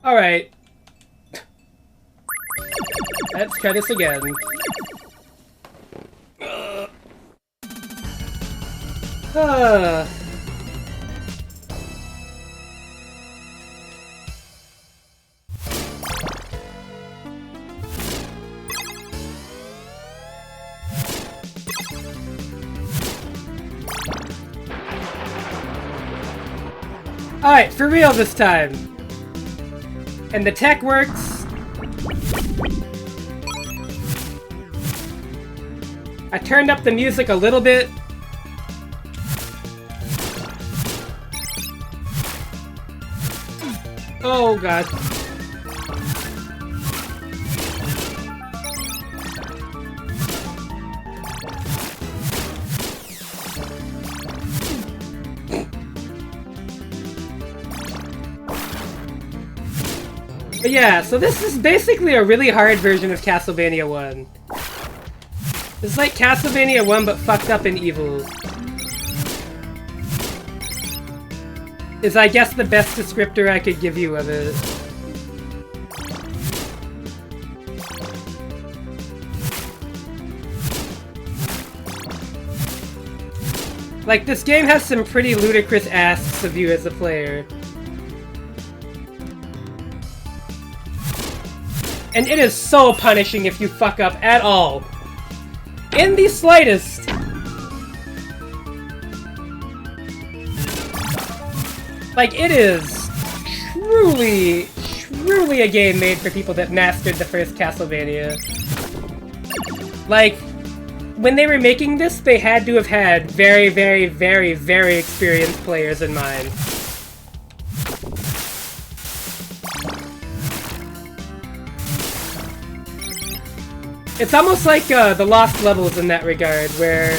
Alright. Let's try this again. Alright, for real this time. And the tech works. I turned up the music a little bit. Oh god. But yeah, so this is basically a really hard version of Castlevania 1. It's like Castlevania 1 but fucked up and evil. Is I guess the best descriptor I could give you of it. Like, this game has some pretty ludicrous asks of you as a player. And it is so punishing if you fuck up at all. In the slightest. Like, it is truly, truly a game made for people that mastered the first Castlevania. Like, when they were making this, they had to have had very, very, very, very experienced players in mind. It's almost like the Lost Levels in that regard, where,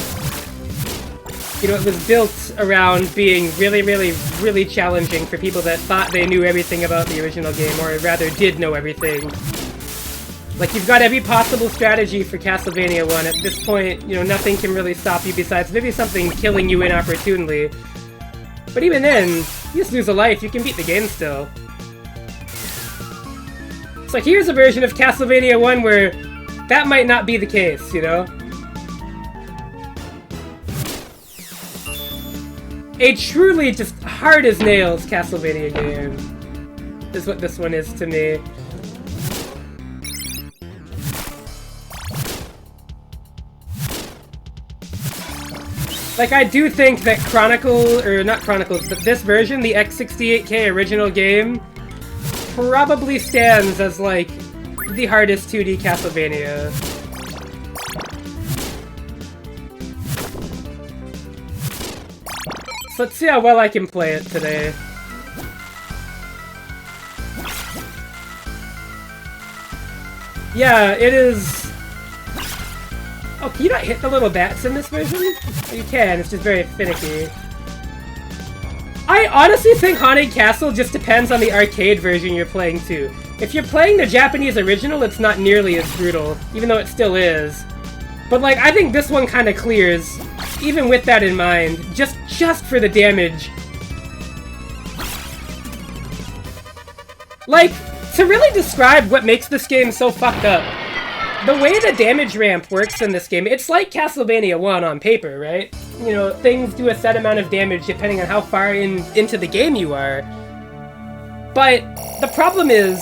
you know, it was built around being really, really, really challenging for people that thought they knew everything about the original game, or rather did know everything. Like, you've got every possible strategy for Castlevania 1. At this point, you know, nothing can really stop you besides maybe something killing you inopportunely. But even then, you just lose a life, you can beat the game still. So here's a version of Castlevania 1 where that might not be the case, you know? A truly just hard-as-nails Castlevania game is what this one is to me. Like, I do think that Chronicles, but this version, the X68k original game, probably stands as, like, the hardest 2D Castlevania. So let's see how well I can play it today. Yeah, it is... Oh, can you not hit the little bats in this version? Oh, you can, it's just very finicky. I honestly think Haunted Castle just depends on the arcade version you're playing too. If you're playing the Japanese original, it's not nearly as brutal, even though it still is. But like, I think this one kind of clears, even with that in mind, just for the damage. Like, to really describe what makes this game so fucked up, the way the damage ramp works in this game, it's like Castlevania 1 on paper, right? You know, things do a set amount of damage depending on how far into the game you are. But the problem is,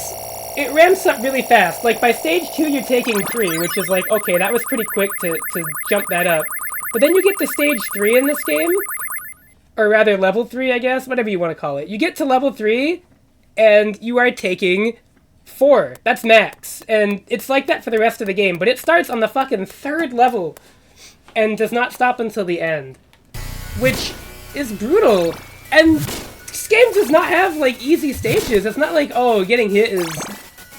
it ramps up really fast. Like, by stage 2 you're taking 3, which is like, okay, that was pretty quick to jump that up. But then you get to stage 3 in this game, or rather level 3, I guess, whatever you want to call it. You get to level 3, and you are taking 4. That's max. And it's like that for the rest of the game, but it starts on the fucking 3rd level, and does not stop until the end. Which is brutal. And this game does not have, like, easy stages. It's not like, oh, getting hit is,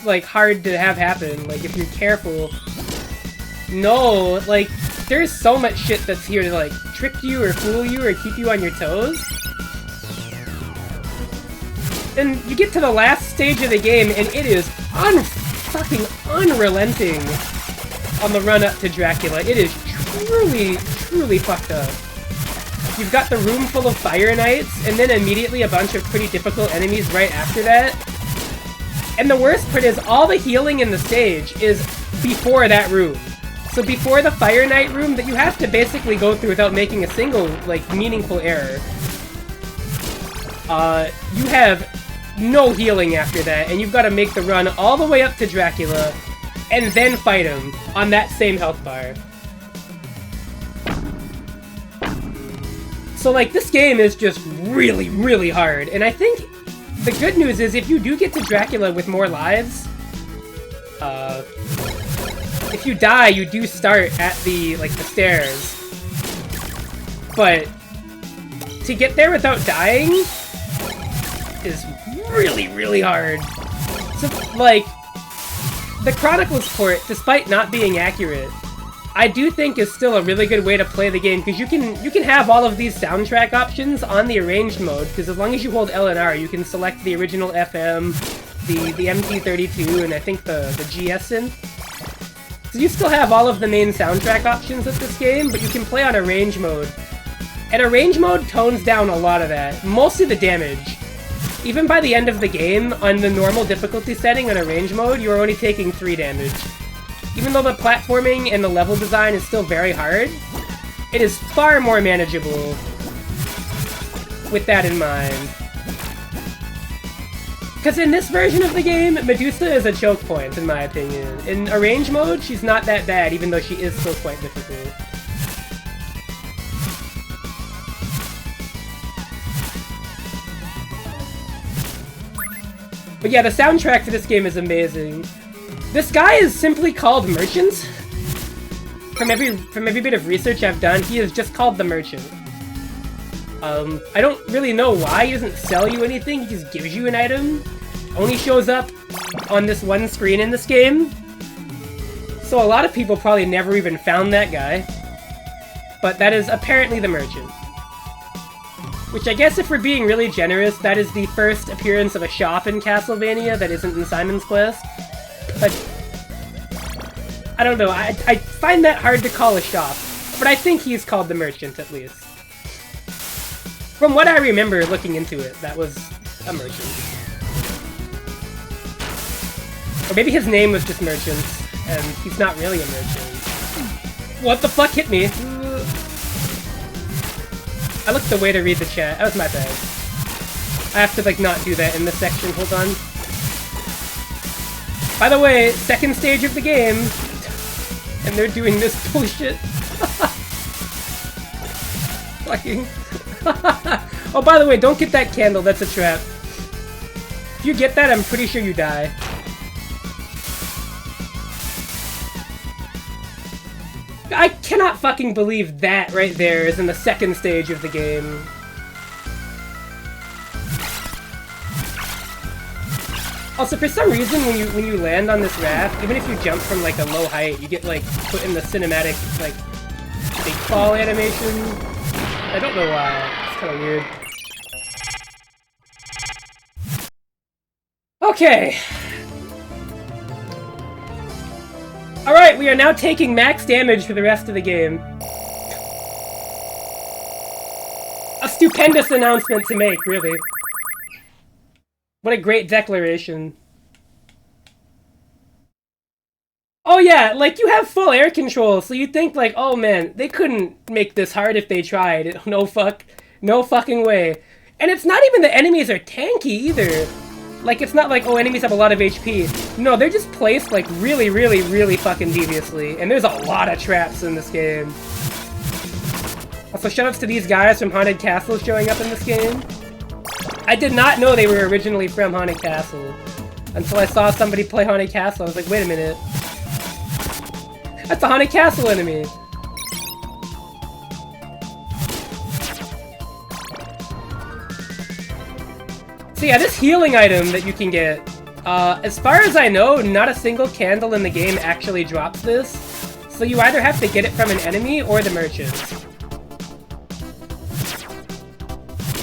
like, hard to have happen, like, if you're careful. No, like, there's so much shit that's here to, like, trick you or fool you or keep you on your toes. And you get to the last stage of the game, and it is fucking unrelenting on the run up to Dracula. It is truly, truly fucked up. You've got the room full of Fire Knights, and then immediately a bunch of pretty difficult enemies right after that. And the worst part is all the healing in the stage is before that room. So before the Fire Knight room that you have to basically go through without making a single, like, meaningful error. You have no healing after that, and you've got to make the run all the way up to Dracula, and then fight him on that same health bar. So, like, this game is just really, really hard, and I think the good news is if you do get to Dracula with more lives, if you die, you do start at the, like, the stairs. But to get there without dying is really, really hard. So, like, the Chronicles port, despite not being accurate, I do think is still a really good way to play the game, because you can have all of these soundtrack options on the arranged mode, because as long as you hold L and R, you can select the original FM, the MT32, and I think the GS synth. So you still have all of the main soundtrack options of this game, but you can play on arrange mode. And arrange mode tones down a lot of that, mostly the damage. Even by the end of the game, on the normal difficulty setting on arrange mode, you are only taking 3 damage. Even though the platforming and the level design is still very hard, it is far more manageable with that in mind. Because in this version of the game, Medusa is a choke point, in my opinion. In arrange mode, she's not that bad, even though she is still quite difficult. But yeah, the soundtrack to this game is amazing. This guy is simply called Merchant. From every bit of research I've done, he is just called the Merchant. I don't really know why. He doesn't sell you anything, he just gives you an item. Only shows up on this one screen in this game. So a lot of people probably never even found that guy. But that is apparently the Merchant. Which I guess if we're being really generous, that is the first appearance of a shop in Castlevania that isn't in Simon's Quest. But I don't know, I find that hard to call a shop. But I think he's called the Merchant, at least. From what I remember looking into it, that was a merchant. Or maybe his name was just Merchant, and he's not really a merchant. What the fuck hit me? I looked away to read the chat. That was my bad. I have to, like, not do that in this section. Hold on. By the way, second stage of the game. And they're doing this bullshit. Fucking... Oh, by the way, don't get that candle. That's a trap. If you get that, I'm pretty sure you die. I cannot fucking believe that right there is in the second stage of the game. Also, for some reason, when you land on this raft, even if you jump from like a low height, you get like put in the cinematic like big fall animation. I don't know why. It's kind of weird. Okay. Alright, we are now taking max damage for the rest of the game. A stupendous announcement to make, really. What a great declaration. Oh yeah, like, you have full air control, so you think, like, oh man, they couldn't make this hard if they tried. No fucking way. And it's not even the enemies are tanky, either. Like, it's not like, oh, enemies have a lot of HP. No, they're just placed, like, really, really, really fucking deviously. And there's a lot of traps in this game. Also, shoutouts to these guys from Haunted Castle showing up in this game. I did not know they were originally from Haunted Castle. Until I saw somebody play Haunted Castle, I was like, wait a minute. That's a Haunted Castle enemy! So yeah, this healing item that you can get, as far as I know, not a single candle in the game actually drops this. So you either have to get it from an enemy or the merchant.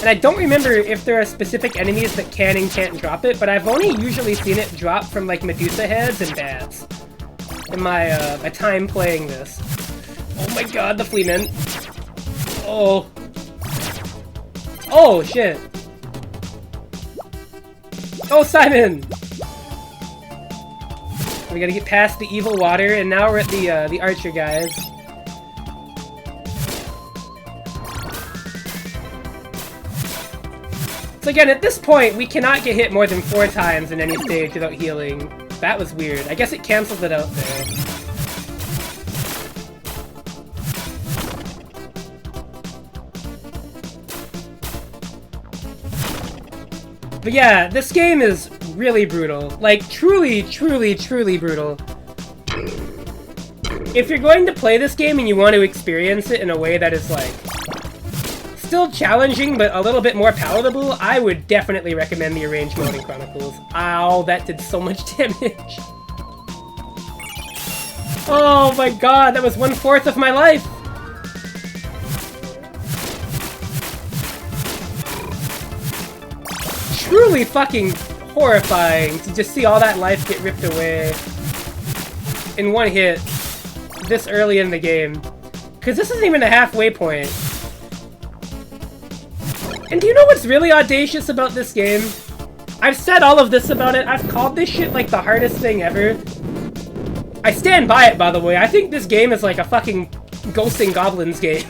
And I don't remember if there are specific enemies that can and can't drop it, but I've only usually seen it drop from like Medusa heads and bats. In my, my time playing this. Oh my god, the Fleaman. Oh. Oh, shit. Oh, Simon! we gotta get past the evil water, and now we're at the archer guys. So again, at this point, we cannot get hit more than 4 times in any stage without healing. That was weird. I guess it cancels it out there. But yeah, this game is really brutal. Like, truly, truly, truly brutal. If you're going to play this game and you want to experience it in a way that is, like, still challenging, but a little bit more palatable, I would definitely recommend the arranged mode in Chronicles. Ow, that did so much damage. Oh my god, that was 1/4 of my life! Truly fucking horrifying to just see all that life get ripped away in one hit this early in the game. Because this isn't even a halfway point. And do you know what's really audacious about this game? I've said all of this about it. I've called this shit like the hardest thing ever. I stand by it, by the way. I think this game is like a fucking Ghosts and Goblins game.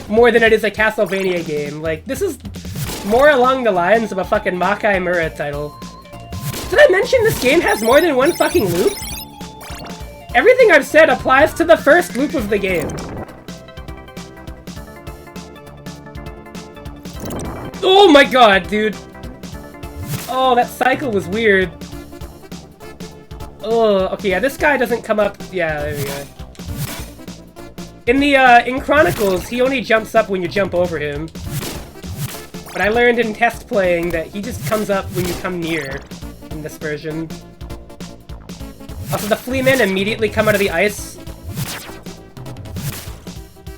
More than it is a Castlevania game. Like, this is more along the lines of a fucking Makai Mura title. Did I mention this game has more than one fucking loop? Everything I've said applies to the first loop of the game. Oh my god, dude! Oh, that cycle was weird. Oh, okay, yeah, this guy doesn't come up. Yeah, there we go. In Chronicles, he only jumps up when you jump over him. But I learned in test playing that he just comes up when you come near in this version. Also, the flea men immediately come out of the ice.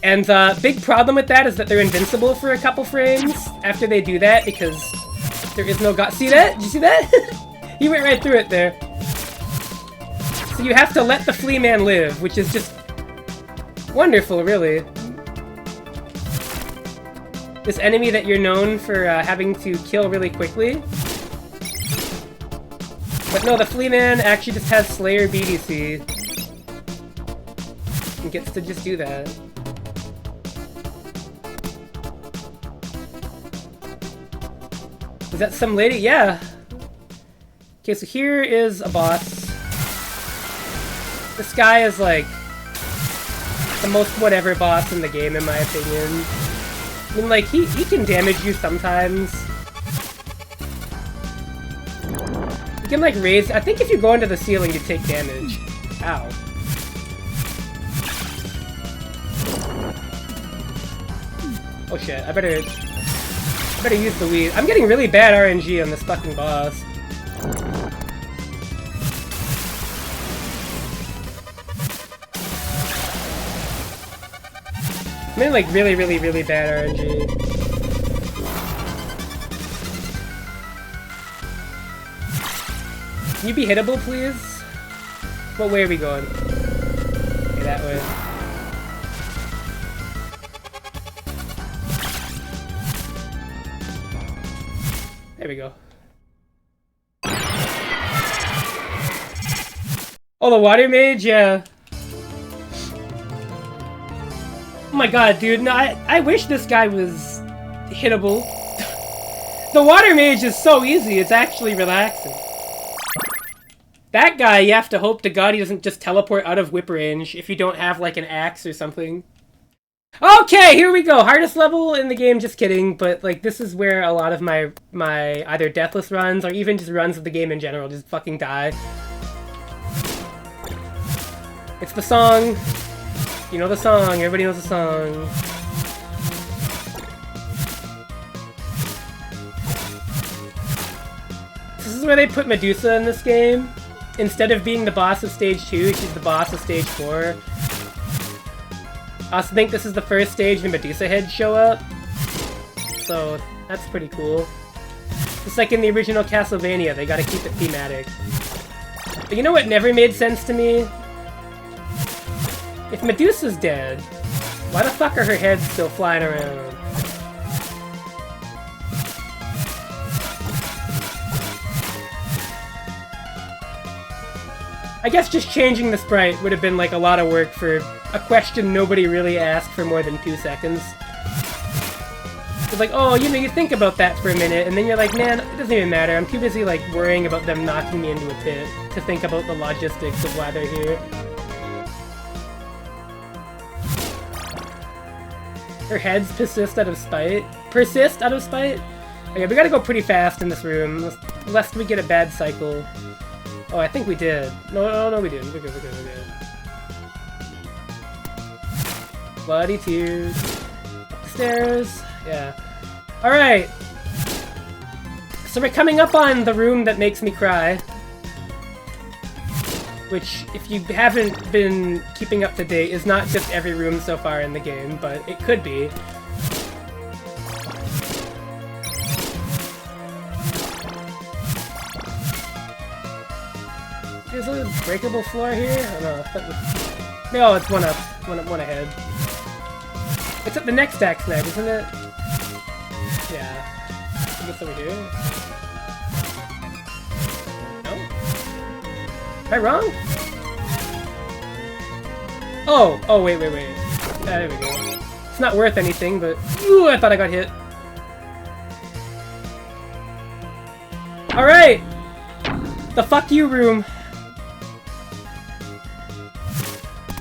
And the big problem with that is that they're invincible for a couple frames after they do that, because there is no god. See that? Did you see that? He went right through it there. So you have to let the flea man live, which is just wonderful, really. This enemy that you're known for having to kill really quickly. But no, the flea man actually just has Slayer BDC. And gets to just do that. Is that some lady? Yeah. Okay, so here is a boss. This guy is like the most whatever boss in the game, in my opinion. I mean, like, he can damage you sometimes. You can, like, raise... I think if you go into the ceiling, you take damage. Ow. Oh shit, I better use the weed. I'm getting really bad RNG on this fucking boss. I'm getting, like, really, really, really bad RNG. Can you be hittable, please? What way are we going? Okay, that way. There we go. Oh, the water mage? Yeah. Oh my god, dude, no, I wish this guy was hittable. The water mage is so easy, it's actually relaxing. That guy, you have to hope to god he doesn't just teleport out of whip range if you don't have, like, an axe or something. Okay, here we go! Hardest level in the game, just kidding, but, like, this is where a lot of my either deathless runs, or even just runs of the game in general, just fucking die. It's the song. You know the song, everybody knows the song. This is where they put Medusa in this game. Instead of being the boss of stage 2, she's the boss of stage 4. I also think this is the first stage the Medusa heads show up. So, that's pretty cool. Just like in the original Castlevania, they gotta keep it thematic. But you know what never made sense to me? If Medusa's dead, why the fuck are her heads still flying around? I guess just changing the sprite would have been like a lot of work for a question nobody really asked for more than 2 seconds. It's like, oh, you know, you think about that for a minute, and then you're like, man, it doesn't even matter. I'm too busy, like, worrying about them knocking me into a pit to think about the logistics of why they're here. Her heads persist out of spite? Persist out of spite? Okay, we gotta go pretty fast in this room, lest we get a bad cycle. Oh, I think we did. No, we didn't. We're good. Bloody tears. Upstairs. Yeah. Alright. So we're coming up on the room that makes me cry. Which, if you haven't been keeping up to date, is not just every room so far in the game, but it could be. There's a breakable floor here? Oh, no. No, it's one up. One ahead. It's at the next stack snag, isn't it? Yeah. I guess over here. No? Am I wrong? Oh, wait. There we go. It's not worth anything, but... Ooh, I thought I got hit. Alright! The fuck you room.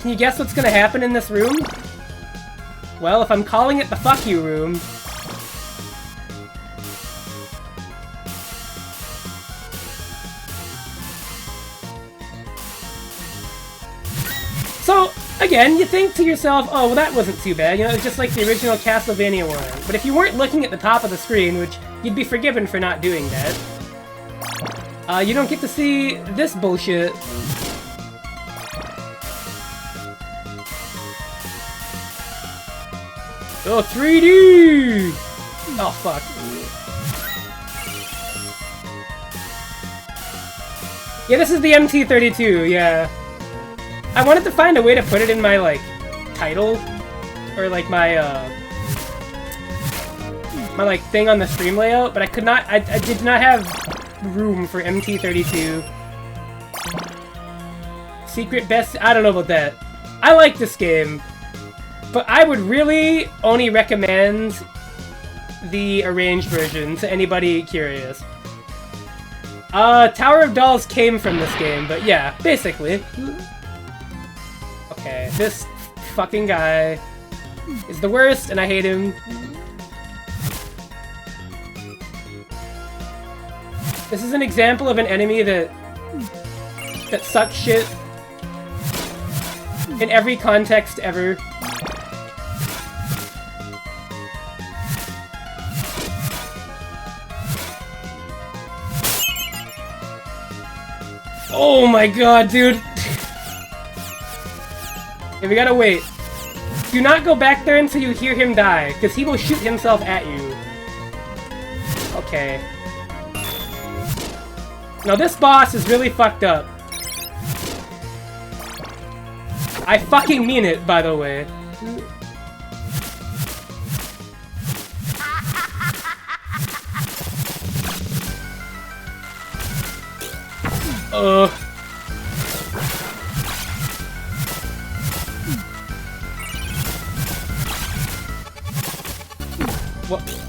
Can you guess what's gonna happen in this room? Well, if I'm calling it the fuck you room... So, again, you think to yourself, oh, well that wasn't too bad, you know, it's just like the original Castlevania one. But if you weren't looking at the top of the screen, which you'd be forgiven for not doing that, you don't get to see this bullshit. Oh, 3D! Oh, fuck. Yeah, this is the MT32, yeah. I wanted to find a way to put it in my, like, title. Or, like, my, like, thing on the stream layout, but I could not, I did not have room for MT32. Secret best, I don't know about that. I like this game. But I would really only recommend the arranged version to anybody curious. Tower of Dolls came from this game, but yeah, basically. Okay, this fucking guy is the worst, and I hate him. This is an example of an enemy that sucks shit in every context ever. Oh my god, dude! Okay, we gotta wait. Do not go back there until you hear him die, because he will shoot himself at you. Okay. Now this boss is really fucked up. I fucking mean it, by the way.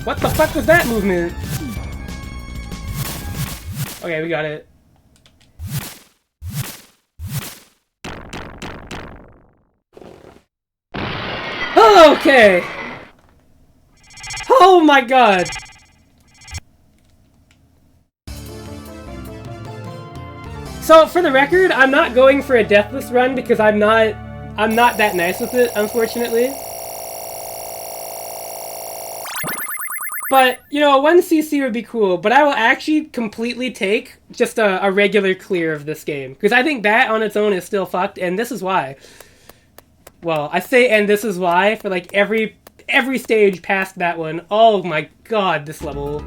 What the fuck was that movement? Okay, we got it. Okay! Oh my god! So, for the record, I'm not going for a deathless run because I'm not that nice with it, unfortunately. But, you know, 1 CC would be cool, but I will actually completely take just a regular clear of this game. Because I think that on its own is still fucked, and this is why. Well, I say and this is why for like every stage past that one. Oh my god, this level.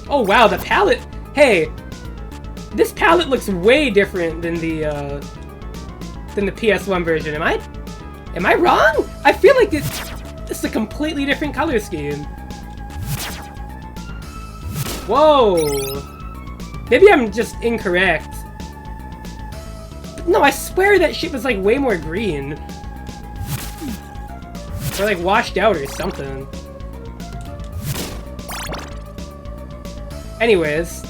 Oh wow, the palette. Hey, this palette looks way different than the PS1 version. Am I wrong? I feel like it's a completely different color scheme. Whoa. Maybe I'm just incorrect. No, I swear that shit was like way more green. Or like washed out or something. Anyways.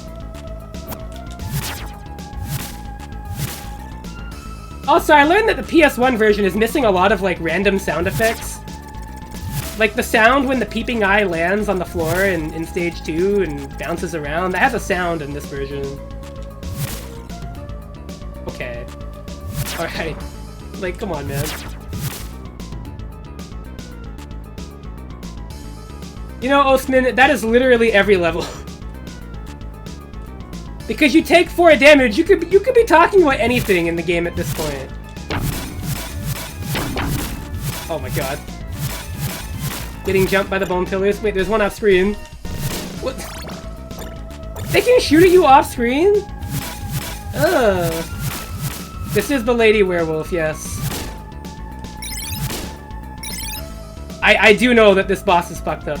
Also, I learned that the PS1 version is missing a lot of like random sound effects. Like the sound when the peeping eye lands on the floor in stage 2 and bounces around. That has a sound in this version. Okay. Alright. Like, come on, man. You know, Osman, that is literally every level. Because you take 4 damage, you could be talking about anything in the game at this point. Oh my god. Getting jumped by the bone pillars. Wait, there's one off screen. What? They can shoot at you off screen? Ugh. This is the lady werewolf, yes. I do know that this boss is fucked up.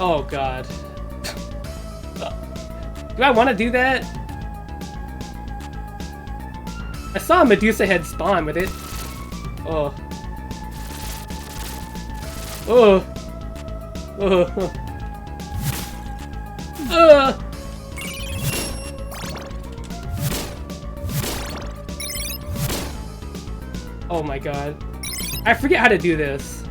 Oh god. Do I want to do that? I saw a Medusa head spawn with it. Oh. Oh. Oh. Oh my god. I forget how to do this.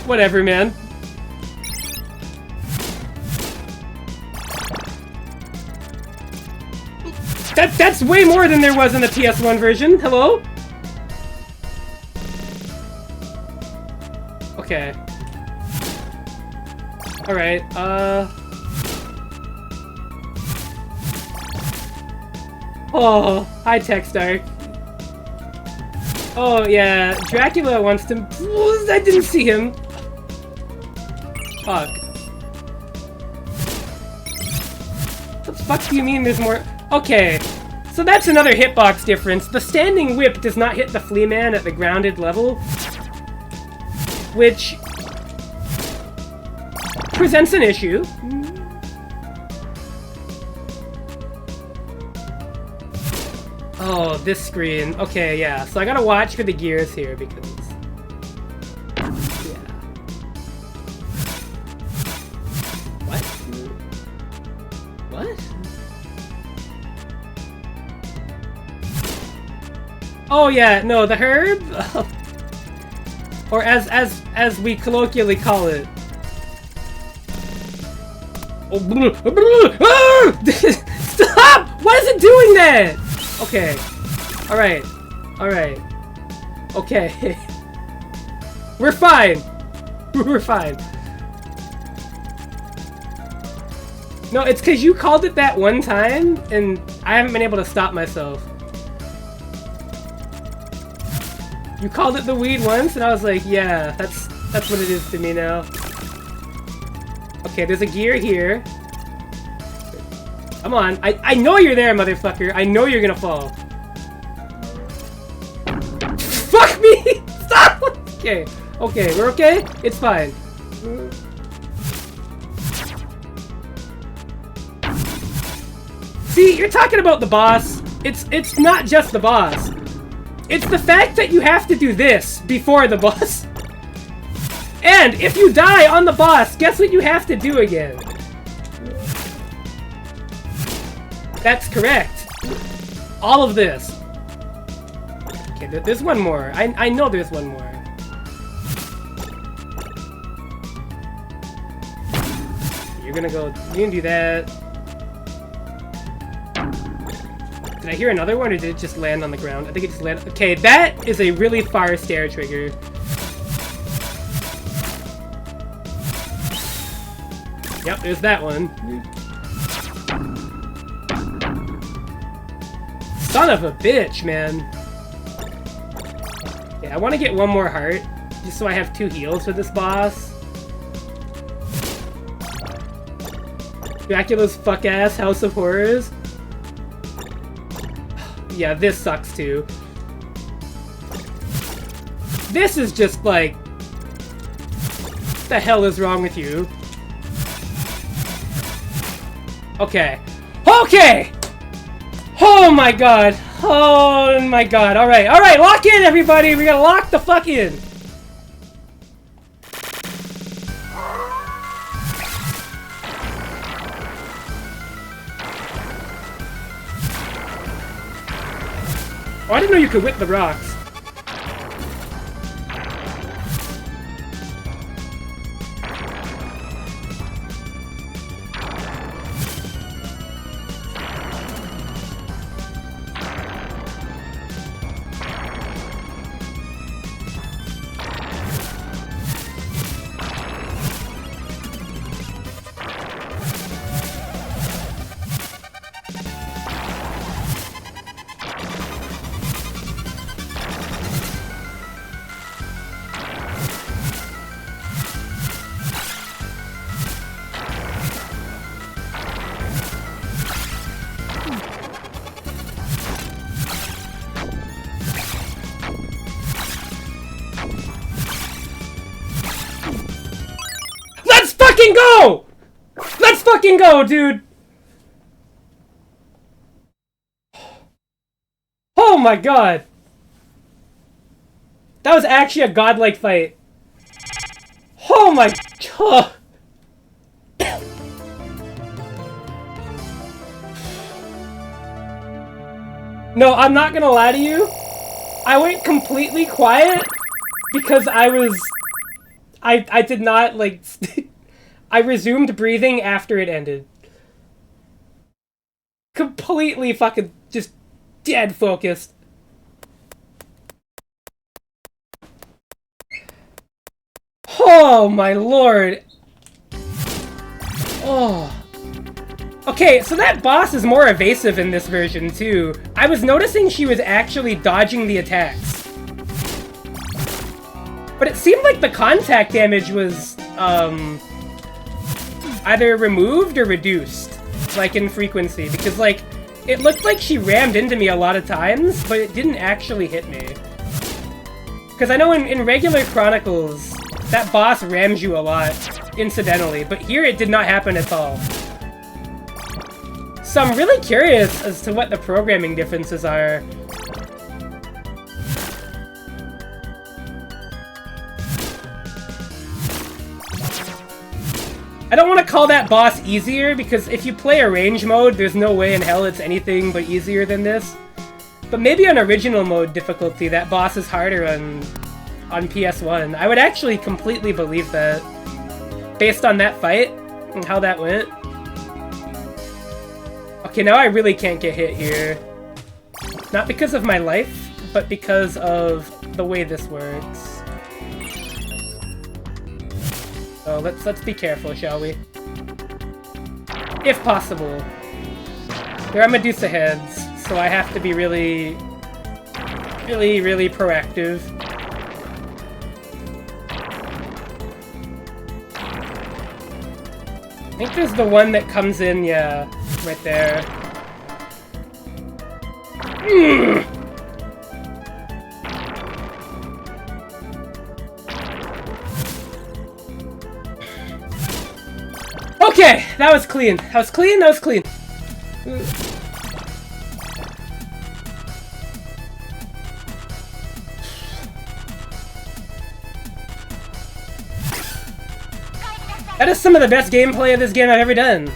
Whatever, man. That's way more than there was in the PS1 version. Hello? Okay. Alright, Oh, hi Techstark. Oh, yeah, Dracula wants to... I didn't see him. Fuck. What the fuck do you mean there's more... Okay, so that's another hitbox difference. The standing whip does not hit the flea man at the grounded level, which presents an issue. Oh, this screen. Okay, yeah. So I gotta watch for the gears here because... Yeah. What? What? Oh yeah, no, the herb? Or as we colloquially call it. Oh, stop! Why is it doing that? Okay. Alright. Alright. Okay. We're fine. We're fine. No, it's because you called it that one time, and I haven't been able to stop myself. You called it the weed once, and I was like, yeah, that's what it is to me now. Okay, there's a gear here. Come on. I know you're there, motherfucker. I know you're gonna fall. Fuck me! Stop! Okay. Okay, we're okay? It's fine. See, you're talking about the boss. It's not just the boss. It's the fact that you have to do this before the boss. And if you die on the boss, guess what you have to do again? That's correct. All of this. Okay, there's one more. I know there's one more. You're gonna go... You can do that. Did I hear another one, or did it just land on the ground? I think it just landed... Okay, that is a really far stair trigger. Yep, there's that one. Son of a bitch, man. Okay, I want to get one more heart, just so I have 2 heals for this boss. Dracula's fuck-ass House of Horrors. Yeah, this sucks too. This is just like the hell is wrong with you? Okay. Okay! Oh my god. Oh my god. Alright, alright, lock in everybody! We gotta lock the fuck in! Oh, I didn't know you could whip the rocks. Go! Let's fucking go, dude! Oh my god! That was actually a godlike fight. Oh my god! No, I'm not gonna lie to you. I went completely quiet because I did not, like... I resumed breathing after it ended. Completely fucking just dead focused. Oh my lord. Oh. Okay, so that boss is more evasive in this version too. I was noticing she was actually dodging the attacks. But it seemed like the contact damage was, either removed or reduced, like in frequency, because like it looked like she rammed into me a lot of times, but it didn't actually hit me. Because I know in regular Chronicles, that boss rams you a lot, incidentally, but here it did not happen at all. So I'm really curious as to what the programming differences are. I don't want to call that boss easier, because if you play arrange mode, there's no way in hell it's anything but easier than this. But maybe on original mode difficulty, that boss is harder on PS1. I would actually completely believe that, based on that fight and how that went. Okay, now I really can't get hit here. Not because of my life, but because of the way this works. So let's be careful, shall we? If possible. There are Medusa heads, so I have to be really proactive. I think there's the one that comes in, yeah, right there. Okay, that was clean. That was clean, that was clean. That is some of the best gameplay of this game I've ever done.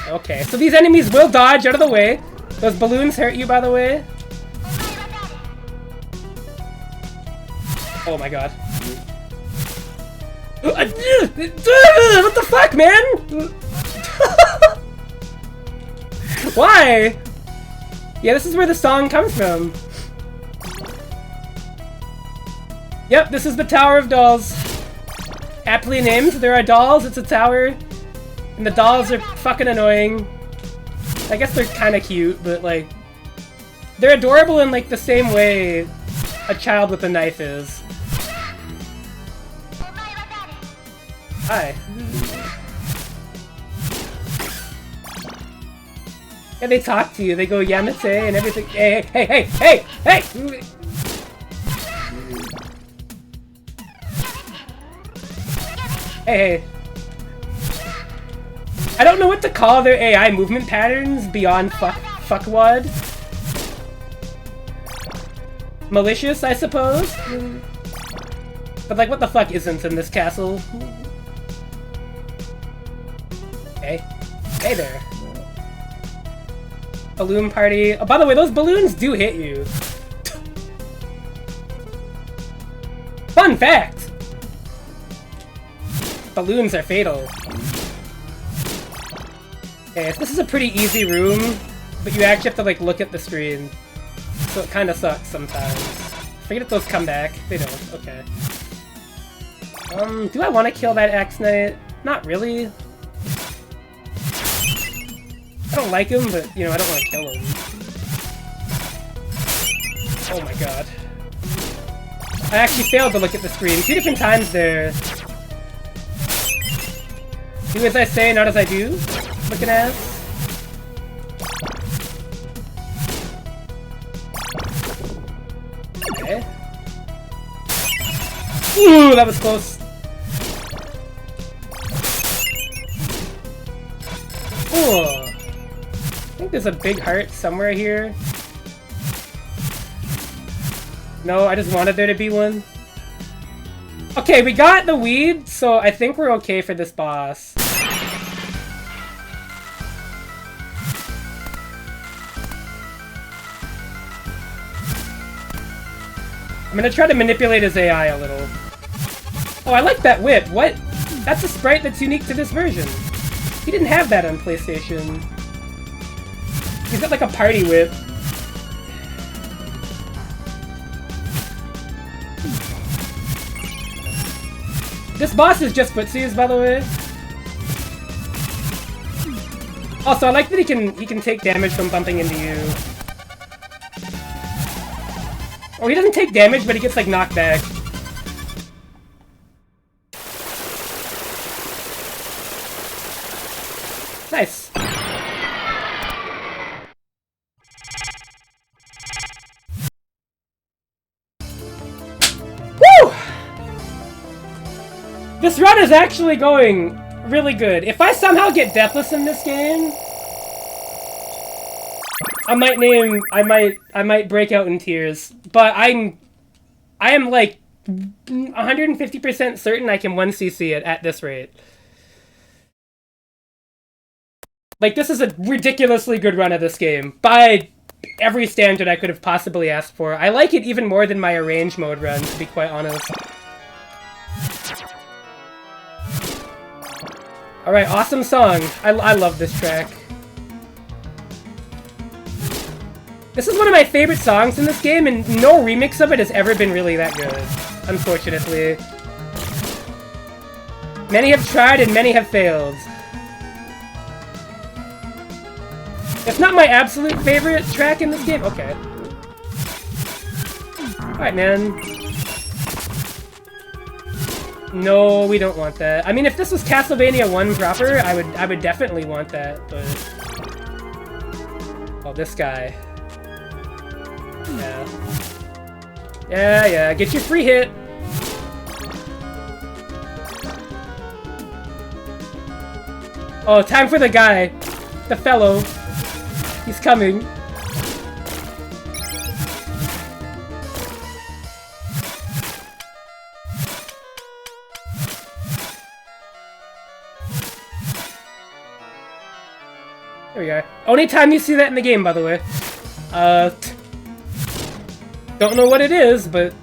Okay, so these enemies will dodge out of the way. Those balloons hurt you, by the way. Oh my god. What the fuck, man? Why? Yeah, this is where the song comes from. Yep, this is the Tower of Dolls. Aptly named. There are dolls, it's a tower. And the dolls are fucking annoying. I guess they're kind of cute, but like... they're adorable in like the same way a child with a knife is. Hi. Yeah, they talk to you. They go Yamete and everything. Hey, hey, hey, hey, hey, hey! Hey. I don't know what to call their AI movement patterns beyond fuckwad. Malicious, I suppose? But like, what the fuck isn't in this castle? Hey. Hey there. Balloon party. Oh, by the way, those balloons do hit you. Fun fact! Balloons are fatal. Okay, this is a pretty easy room, but you actually have to like look at the screen. So it kinda sucks sometimes. Forget if those come back. They don't. Okay. Do I want to kill that Axe Knight? Not really. I don't like him, but, you know, I don't want to kill him. Oh my god. I actually failed to look at the screen 2 different times there. Do as I say, not as I do? Looking ass. Okay. Ooh, that was close. Ooh. I think there's a big heart somewhere here. No, I just wanted there to be one. Okay, we got the weed, so I think we're okay for this boss. I'm gonna try to manipulate his AI a little. Oh, I like that whip. What? That's a sprite that's unique to this version. He didn't have that on PlayStation. He's got like a party whip. This boss is just footsies, by the way. Also, I like that he can take damage from bumping into you. Oh, he doesn't take damage, but he gets like knocked back. Nice. Woo! This run is actually going really good. If I somehow get deathless in this game, I might break out in tears. But I am like 150% certain I can 1cc it at this rate. Like, this is a ridiculously good run of this game. By every standard I could have possibly asked for. I like it even more than my arrange mode run, to be quite honest. Alright, awesome song. I love this track. This is one of my favorite songs in this game, and no remix of it has ever been really that good, unfortunately. Many have tried and many have failed. It's not my absolute favorite track in this game. Okay. Alright, man. No, we don't want that. I mean, if this was Castlevania 1 proper, I would definitely want that, but... Oh, this guy. Yeah. Yeah, get your free hit! Oh, time for the guy. The fellow. He's coming. There we go. Only time you see that in the game, by the way. Don't know what it is, but...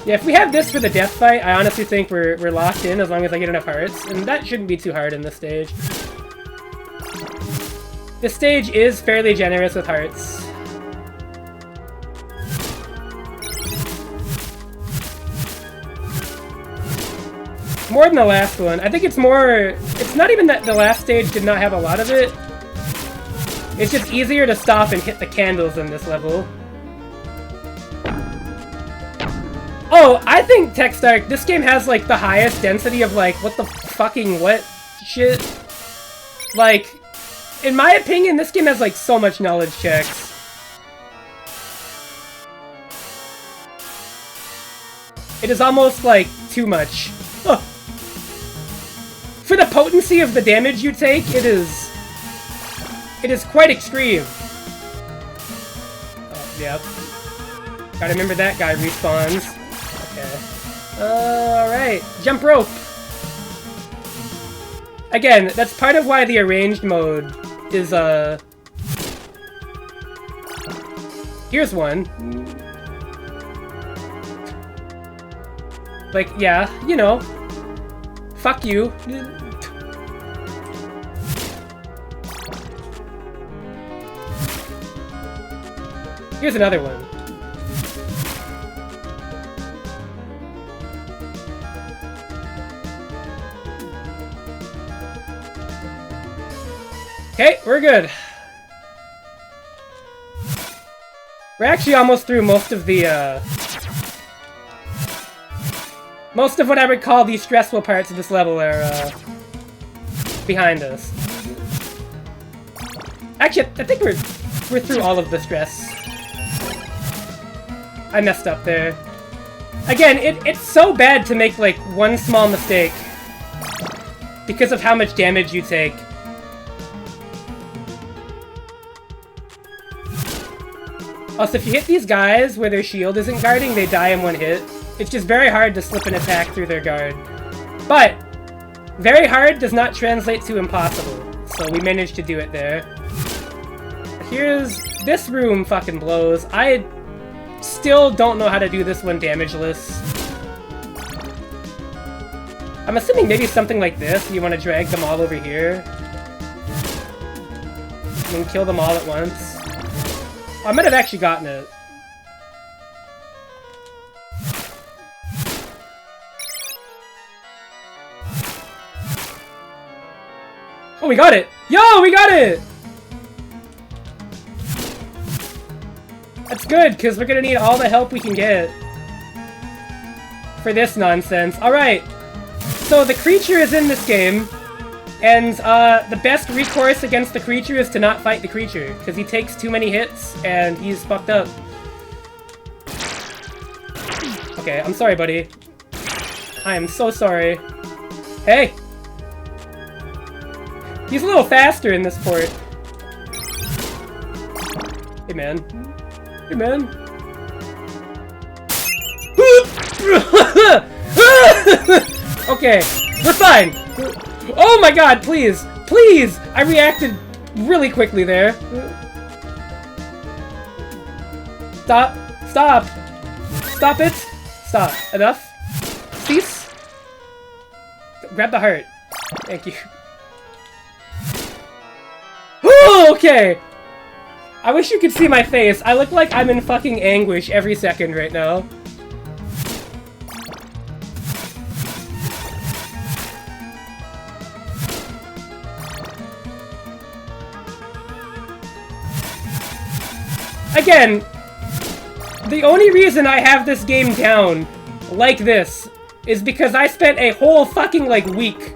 Yeah, if we have this for the death fight, I honestly think we're locked in as long as I get enough hearts, and that shouldn't be too hard in this stage. This stage is fairly generous with hearts. More than the last one. I think it's more... It's not even that the last stage did not have a lot of it. It's just easier to stop and hit the candles in this level. Oh, I think Techstark, this game has like the highest density of like, what the fucking what? shit. Like, in my opinion, this game has like so much knowledge checks. It is almost like too much. Huh. For the potency of the damage you take, it is quite extreme. Oh, yep. Gotta remember that guy respawns. Okay. Alright. Jump rope. Again, that's part of why the arranged mode is, here's one. Like, yeah, you know. Fuck you. Here's another one. Okay, we're good. We're actually almost through most of the, most of what I would call the stressful parts of this level are, behind us. Actually, I think we're through all of the stress. I messed up there. Again, it's so bad to make, like, one small mistake because of how much damage you take. Also, if you hit these guys where their shield isn't guarding, they die in one hit. It's just very hard to slip an attack through their guard. But, very hard does not translate to impossible. So we managed to do it there. Here's... this room fucking blows. I still don't know how to do this one damageless. I'm assuming maybe something like this. You want to drag them all over here. And then kill them all at once. I might have actually gotten it. Oh, we got it! Yo, we got it! That's good, because we're gonna need all the help we can get for this nonsense. Alright, so the creature is in this game, and the best recourse against the creature is to not fight the creature, because he takes too many hits, and he's fucked up. Okay, I'm sorry, buddy. I am so sorry. Hey! He's a little faster in this port. Hey, man. Hey, man. Okay, we're fine. Oh my god, please! Please! I reacted really quickly there. Stop. Stop. Stop it. Stop. Enough. Cease. Grab the heart. Thank you. Okay! I wish you could see my face. I look like I'm in fucking anguish every second right now. Again, the only reason I have this game down like this is because I spent a whole fucking, like, week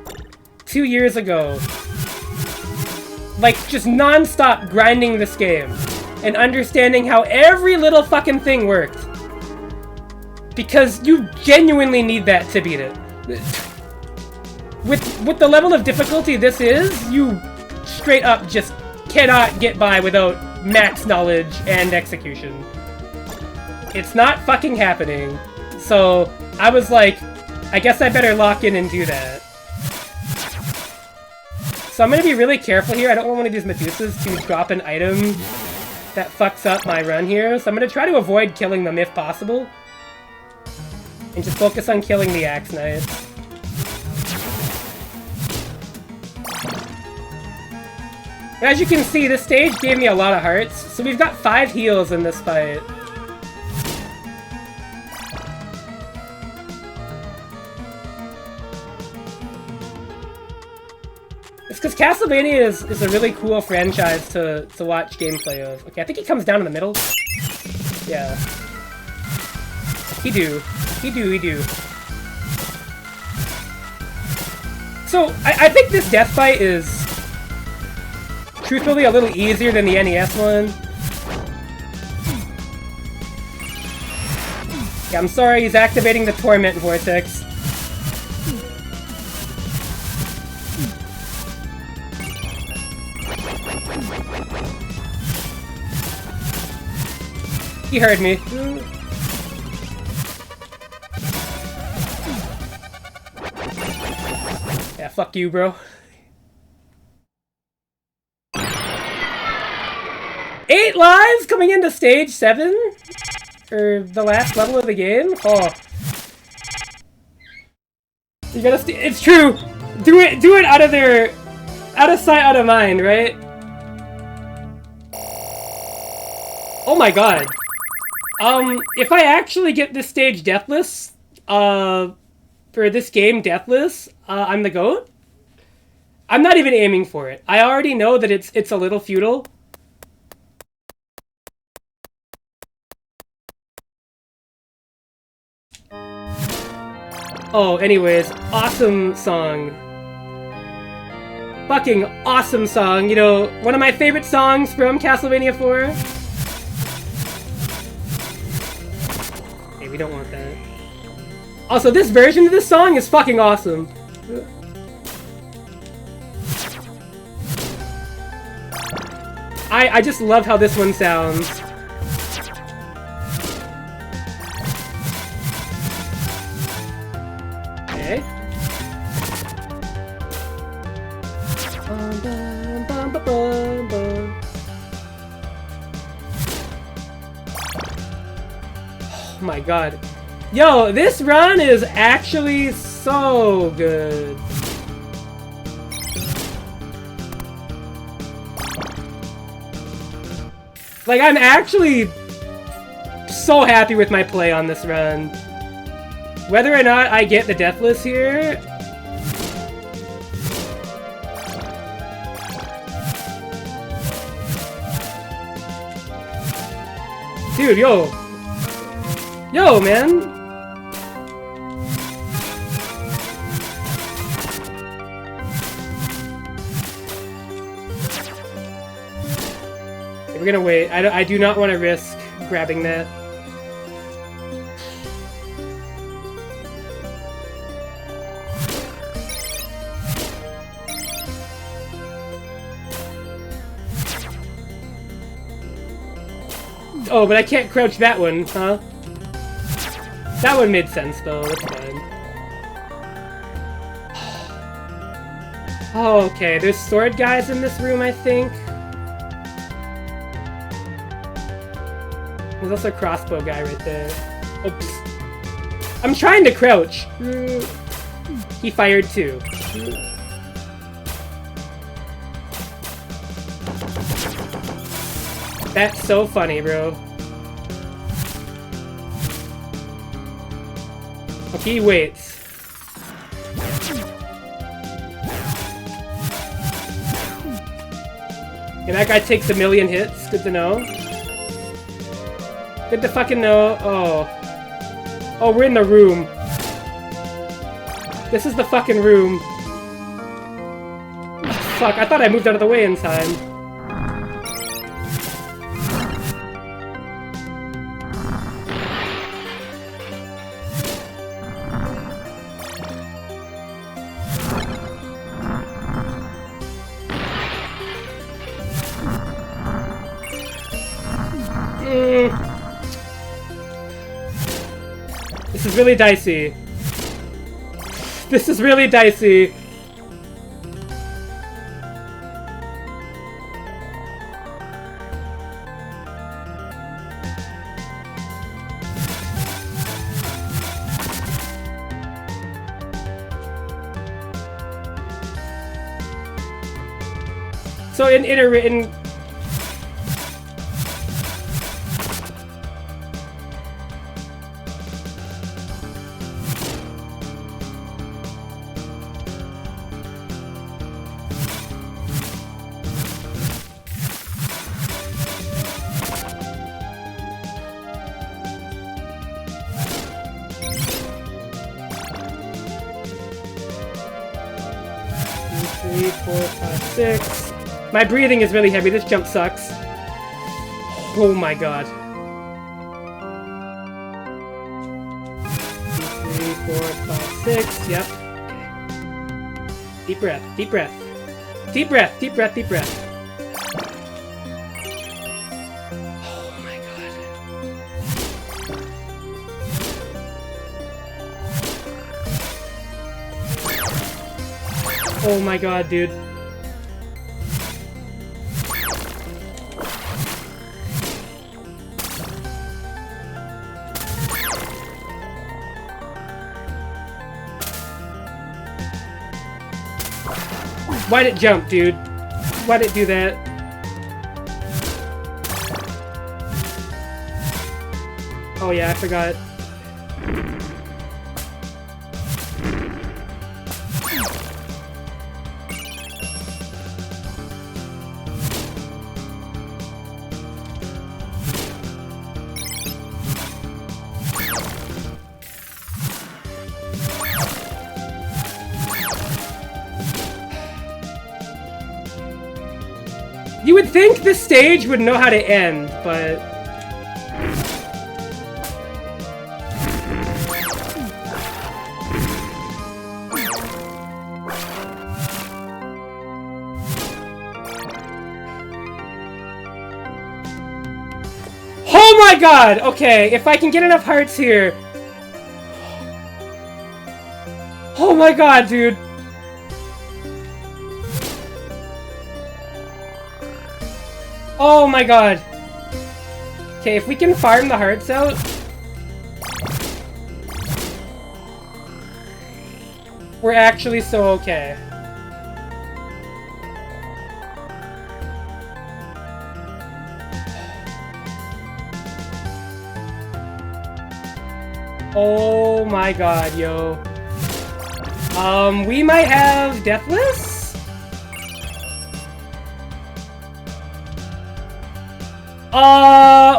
2 years ago like, just non-stop grinding this game and understanding how every little fucking thing worked. Because you genuinely need that to beat it. With the level of difficulty this is, you straight up just cannot get by without max knowledge and execution. It's not fucking happening. So, I was like, I guess I better lock in and do that. So I'm gonna be really careful here. I don't want one of these Medusas to drop an item that fucks up my run here. So I'm gonna try to avoid killing them if possible. And just focus on killing the Axe Knights. As you can see, this stage gave me a lot of hearts. So we've got 5 heals in this fight. It's because Castlevania is a really cool franchise to watch gameplay of. Okay, I think he comes down in the middle. Yeah. He do. So, I think this death fight is truthfully a little easier than the NES one. Yeah, I'm sorry, he's activating the Torment Vortex. He heard me. Yeah, fuck you, bro. 8 lives coming into stage 7? Or the last level of the game? Oh. You gotta it's true! Do it out of their... out of sight, out of mind, right? Oh my god. If I actually get this stage deathless, for this game deathless, I'm the GOAT? I'm not even aiming for it. I already know that it's a little futile. Oh, anyways, awesome song. Fucking awesome song. You know, one of my favorite songs from Castlevania 4. Hey, we don't want that. Also, this version of this song is fucking awesome. I just love how this one sounds. Okay. Oh my god. Yo, this run is actually so good. Like, I'm actually so happy with my play on this run. Whether or not I get the deathless here... Dude, yo! Yo, man! We're gonna wait. I do not want to risk grabbing that. Oh, but I can't crouch that one, huh? That one made sense, though. That's fine. Oh, okay. There's sword guys in this room, I think. There's also a crossbow guy right there. Oops. I'm trying to crouch. He fired too. That's so funny, bro. Okay, he waits. And that guy takes 1,000,000 hits. Good to know. Good to fucking know. Oh. Oh, we're in the room. This is the fucking room. Fuck, I thought I moved out of the way in time. This is really dicey. This is really dicey. So in 3, 4, 5, 6. My breathing is really heavy. This jump sucks. Oh my god. 3, 4, 5, 6. Yep. Deep breath. Deep breath. Deep breath. Deep breath. Deep breath. Oh my god. Oh my god, dude. Why'd it jump, dude? Why'd it do that? Oh yeah, I forgot. You would think this stage would know how to end, but... Oh my god! Okay, if I can get enough hearts here... Oh my god, dude! Oh my god. Okay, if we can farm the hearts out. We're actually so okay. Oh my god, yo. We might have deathless?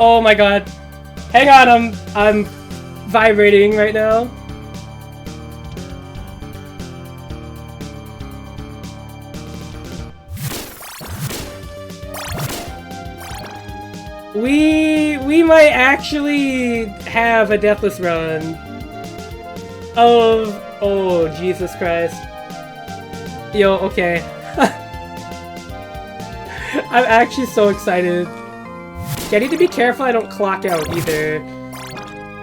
Oh my god. Hang on, I'm vibrating right now. We might actually have a deathless run of... Oh, Jesus Christ. Yo, okay. I'm actually so excited. Okay, I need to be careful I don't clock out either.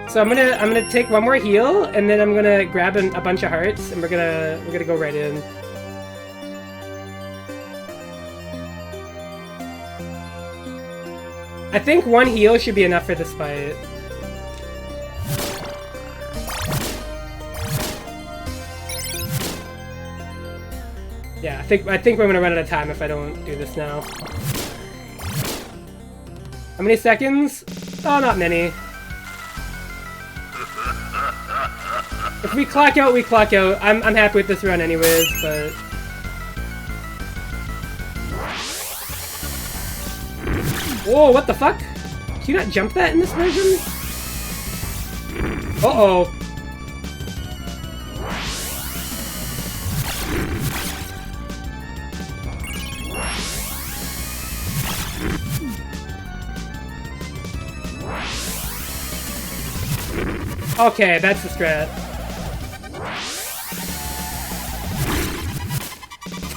So I'm gonna take one more heal, and then I'm gonna grab a bunch of hearts, and we're gonna go right in. I think one heal should be enough for this fight. Yeah, I think we're gonna run out of time if I don't do this now. How many seconds? Oh, not many. If we clock out, we clock out. I'm happy with this run anyways, but... Whoa, what the fuck? Can you not jump that in this version? Uh-oh. Okay, that's the strat.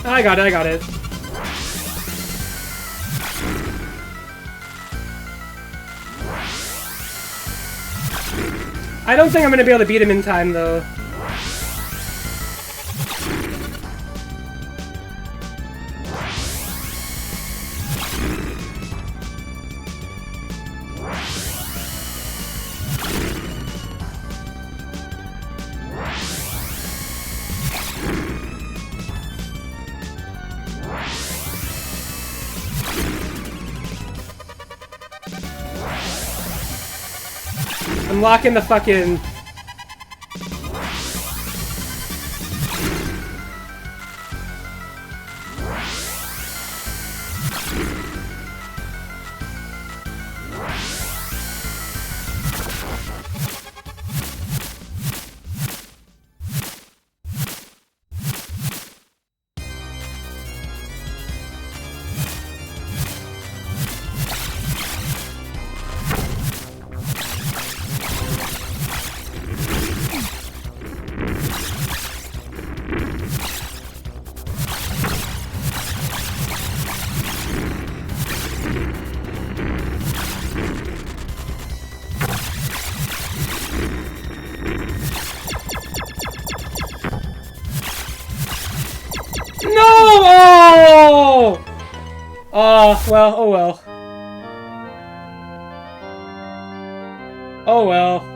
I got it. I don't think I'm gonna be able to beat him in time, though. I'm locking the fucking... Oh, well, oh well. Oh well.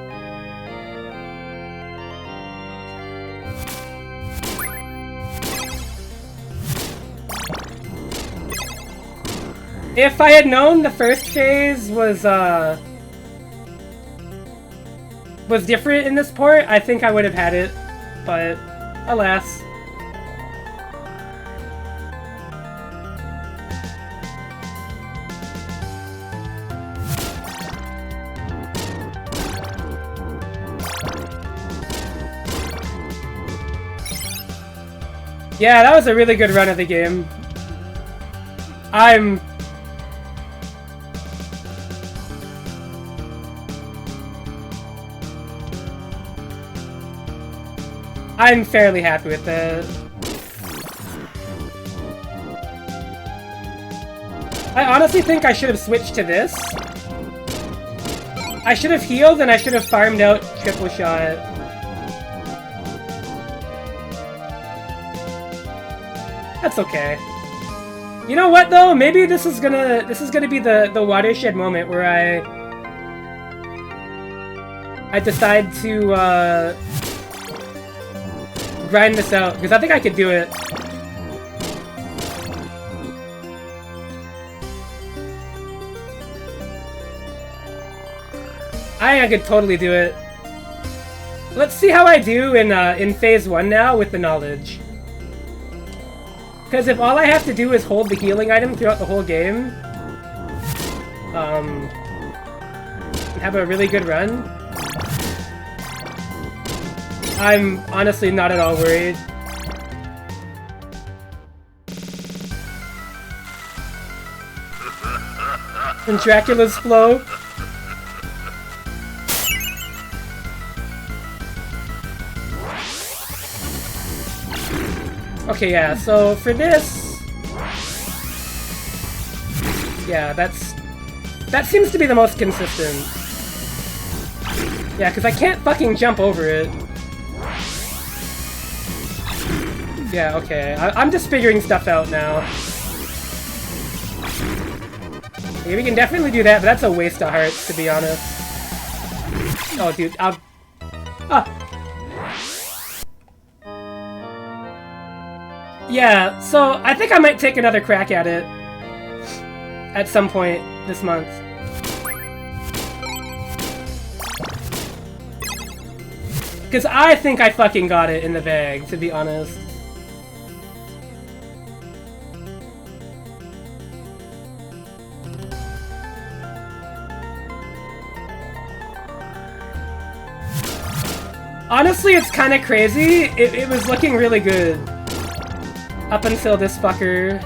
If I had known the first phase was different in this port, I think I would have had it, but alas. Yeah, that was a really good run of the game. I'm fairly happy with that. I honestly think I should have switched to this. I should have healed and I should have farmed out triple shot. That's okay. You know what though? Maybe this is gonna be the watershed moment where I decide to grind this out, because I think I could do it. I could totally do it. Let's see how I do in phase 1 now with the knowledge. Because if all I have to do is hold the healing item throughout the whole game, and have a really good run, I'm honestly not at all worried. And Dracula's flow. Okay, yeah, so for this... Yeah, that seems to be the most consistent. Yeah, because I can't fucking jump over it. Yeah, okay. I'm just figuring stuff out now. Okay, we can definitely do that, but that's a waste of hearts, to be honest. Oh, dude, Yeah, so I think I might take another crack at it at some point this month. Because I think I fucking got it in the bag, to be honest. Honestly, it's kind of crazy. It was looking really good. Up until this fucker.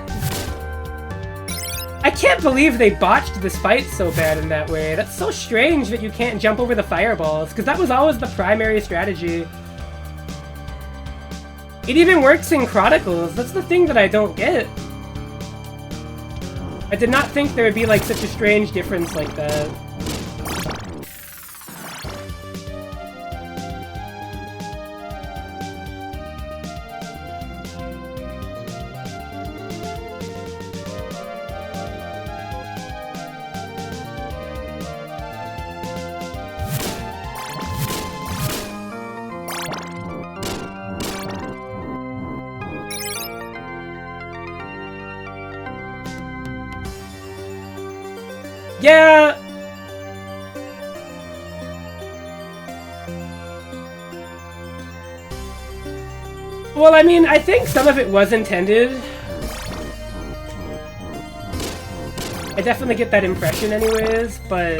I can't believe they botched this fight so bad in that way. That's so strange that you can't jump over the fireballs, because that was always the primary strategy. It even works in Chronicles. That's the thing that I don't get. I did not think there would be like such a strange difference like that. Yeah! Well, I mean, I think some of it was intended. I definitely get that impression anyways, but...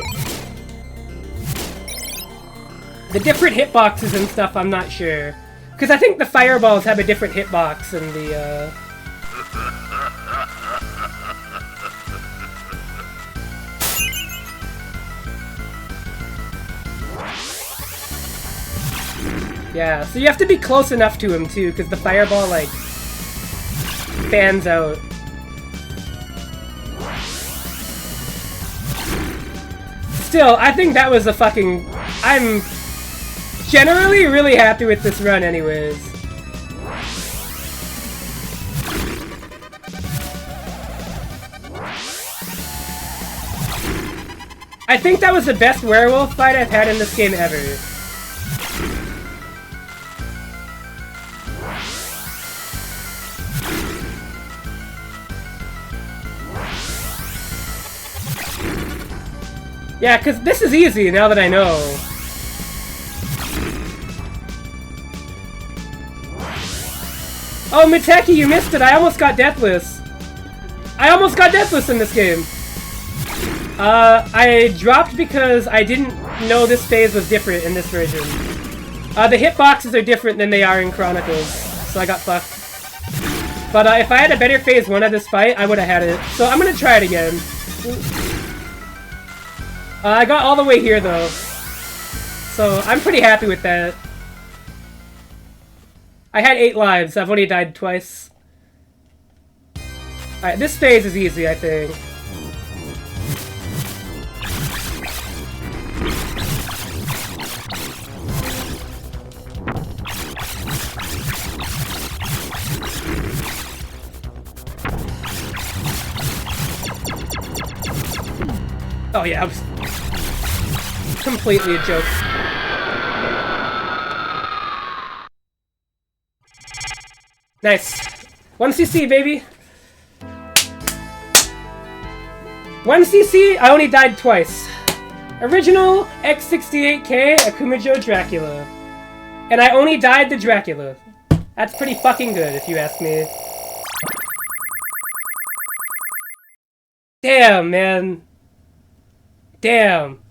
the different hitboxes and stuff, I'm not sure. Because I think the fireballs have a different hitbox than the, Yeah, so you have to be close enough to him, too, because the fireball, like, fans out. Still, I think that was a fucking... I'm generally really happy with this run anyways. I think that was the best werewolf fight I've had in this game ever. Yeah, because this is easy now that I know. Oh, Miteki, you missed it! I almost got deathless! I almost got deathless in this game! I dropped because I didn't know this phase was different in this version. The hitboxes are different than they are in Chronicles, so I got fucked. But if I had a better phase 1 of this fight, I would have had it. So I'm gonna try it again. I got all the way here, though. So I'm pretty happy with that. I had 8 lives. I've only died twice. Alright, this phase is easy, I think. Oh yeah, I was completely a joke. Nice. 1cc, baby! 1cc, I only died twice. Original X68k Akumajou Dracula. And I only died the Dracula. That's pretty fucking good, if you ask me. Damn, man. Damn.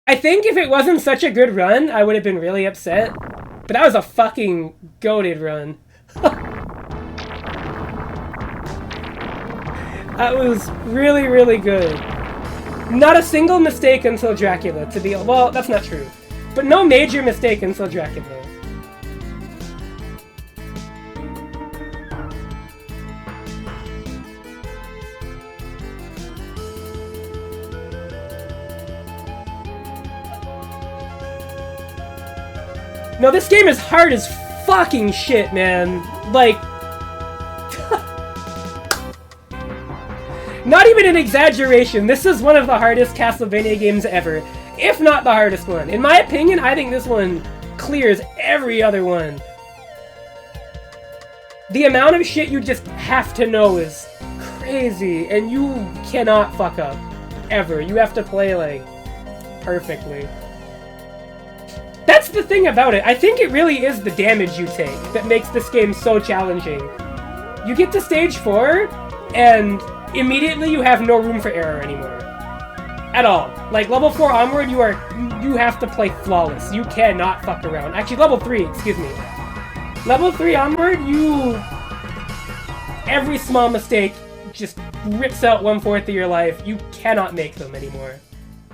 I think if it wasn't such a good run, I would have been really upset. But that was a fucking goated run. That was really, really good. Not a single mistake until Dracula, to be... Well, that's not true. But no major mistake until Dracula. No, this game is hard as fucking shit, man. Like... Not even an exaggeration, this is one of the hardest Castlevania games ever. If not the hardest one. In my opinion, I think this one clears every other one. The amount of shit you just have to know is crazy, and you cannot fuck up. Ever. You have to play, like, perfectly. That's the thing about it. I think it really is the damage you take that makes this game so challenging. You get to stage 4, and immediately you have no room for error anymore. At all. Like, level 4 onward, you have to play flawless. You cannot fuck around. Actually, level 3, excuse me. Level 3 onward, every small mistake just rips out 1/4 of your life. You cannot make them anymore.